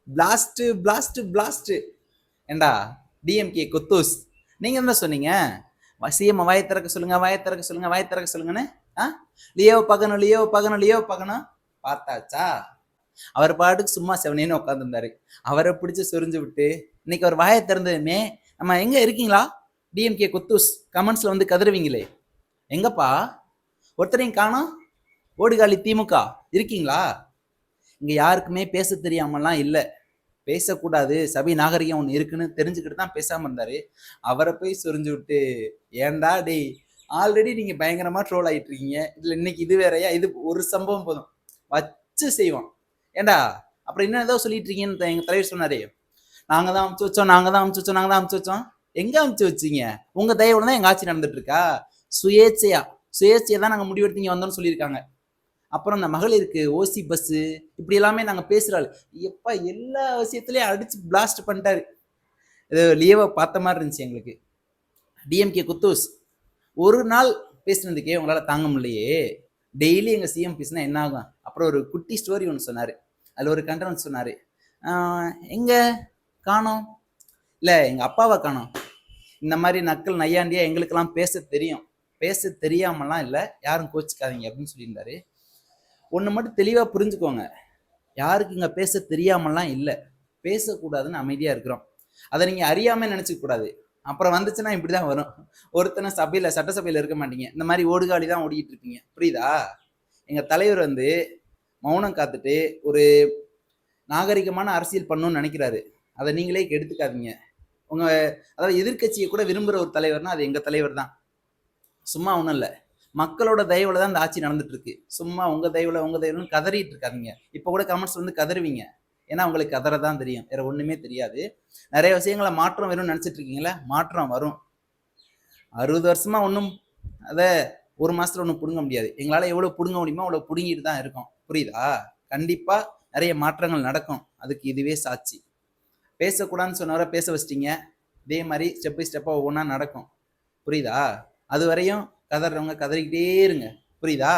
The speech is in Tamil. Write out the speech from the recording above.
Blast blast blast. ஏண்டா டிஎம்கே கொத்தூஸ், நீங்க என்ன சொன்னீங்க? சிஎம் வாயை திறக்க சொல்லுங்க, வாயை திறக்க சொல்லுங்க, வாயை திறக்க சொல்லுங்கன்னு. லியோ பார்க்கணும், லியோ பார்க்கணும், லியோ பார்க்கணும். பார்த்தாச்சா? அவர் பாட்டுக்கு சும்மா செவனேன்னு உட்காந்துருந்தாரு. அவரை பிடிச்சி சொரிஞ்சு விட்டு இன்னைக்கு அவர் வாயை திறந்ததுமே, நம்ம எங்க இருக்கீங்களா டிஎம்கே கொத்தூஸ் கமெண்ட்ஸ்ல வந்து கதறுவீங்களே, எங்கப்பா ஒருத்தரையும் காணோம்? ஓடுகாலி திமுக இருக்கீங்களா? இங்க யாருக்குமே பேச தெரியாமலாம் இல்லை, பேசக்கூடாது, சபை நாகரிகம் ஒன்று இருக்குன்னு தெரிஞ்சுக்கிட்டு தான் பேசாம இருந்தாரு. அவரை போய் சொரிஞ்சு விட்டு, ஏண்டா டேய், ஆல்ரெடி நீங்க பயங்கரமா ட்ரோல் ஆயிட்டு இருக்கீங்க, இதுல இன்னைக்கு இது வேறையா? இது ஒரு சம்பவம் போதும் வச்சு செய்வோம். ஏண்டா அப்புறம் என்ன ஏதோ சொல்லிட்டு இருக்கீங்கன்னு எங்க தலைவர் சொன்னாரு. நாங்க தான் அமுச்சு வச்சோம், நாங்க தான் அமுச்சு வச்சோம், நாங்க தான் அமுச்சு வச்சோம். எங்க அமுச்சு வச்சீங்க? உங்க தயவுல தான் எங்க ஆட்சி நடந்துட்டு இருக்கா. சுயேட்சையா தான் நாங்க முடிவெடுத்தீங்க வந்தோம்னு சொல்லியிருக்காங்க. அப்புறம் இந்த மகளிருக்கு ஓசி பஸ் இப்படி எல்லாமே நாங்க பேசுறாள் எப்ப எல்லா விஷயத்திலயும் அடிச்சு பிளாஸ்ட் பண்ணிட்டாரு. இது லியோவை பார்த்த மாதிரி இருந்துச்சு எங்களுக்கு. டிஎம்கே குத்தூஸ் ஒரு நாள் பேசுனதுக்கே உங்களால தாங்க முடியலையே. டெய்லி எங்க சிஎம் பேசினா என்ன ஆகும்? அப்புறம் ஒரு குட்டி ஸ்டோரி ஒன்று சொன்னாரு, அதுல ஒரு கண்டென்ட் சொன்னாரு. எங்க காணோம்? இல்ல எங்க அப்பாவை காணோம். இந்த மாதிரி நக்கல் நையாண்டியா எங்களுக்கெல்லாம் பேச தெரியும், பேச தெரியாமலாம் இல்லை, யாரும் கோச்சிக்காதீங்க அப்படின்னு சொல்லியிருந்தாரு. ஒன்று மட்டும் தெளிவாக புரிஞ்சுக்கோங்க, யாருக்கு இங்கே பேச தெரியாமலாம் இல்லை, பேசக்கூடாதுன்னு அமைதியாக இருக்கிறோம். அதை நீங்கள் அறியாமல் நினச்சிக்க கூடாது. அப்புறம் வந்துச்சுன்னா இப்படி தான் வரும். ஒருத்தனை சபையில் சட்டசபையில் இருக்க மாட்டீங்க, இந்த மாதிரி ஓடுகாலி தான் ஓடிக்கிட்டு இருப்பீங்க. புரியுதா? எங்கள் தலைவர் வந்து மௌனம் காத்துட்டு ஒரு நாகரிகமான அரசியல் பண்ணணும்னு நினைக்கிறாரு. அதை நீங்களே எடுத்துக்காதீங்க. அதாவது எதிர்கட்சியை கூட விரும்புகிற ஒரு தலைவர்னா அது எங்கள் தலைவர் தான். சும்மா ஒன்றும் இல்லை, மக்களோட தயவுல தான் இந்த ஆட்சி நடந்துட்டு இருக்கு. சும்மா உங்க தயவுல கதறிட்டு இருக்காதீங்க. இப்ப கூட கமெண்ட்ஸ் வந்து கதறுவீங்க, ஏன்னா உங்களுக்கு கதற தான் தெரியும், வேற ஒண்ணுமே தெரியாது. நிறைய விஷயங்களை மாற்றம் வரும்னு நினைச்சிட்டு இருக்கீங்களா? மாற்றம் வரும். 60 வருஷமா ஒன்றும் அதை ஒரு மாசத்துல ஒன்றும் புடுங்க முடியாது. எங்களால எவ்வளவு புடுங்க முடியுமோ அவ்வளவு புடுங்கிட்டு தான் இருக்கோம். புரியுதா? கண்டிப்பா நிறைய மாற்றங்கள் நடக்கும், அதுக்கு இதுவே சாட்சி. பேசக்கூடாதுன்னு சொன்னவரை பேச வச்சிட்டீங்க, இதே மாதிரி ஸ்டெப் பை ஸ்டெப்பா ஒவ்வொன்றா நடக்கும். புரியுதா? அது வரையும் கதறவங்க கதறிக்கிட்டே இருங்க. புரியுதா?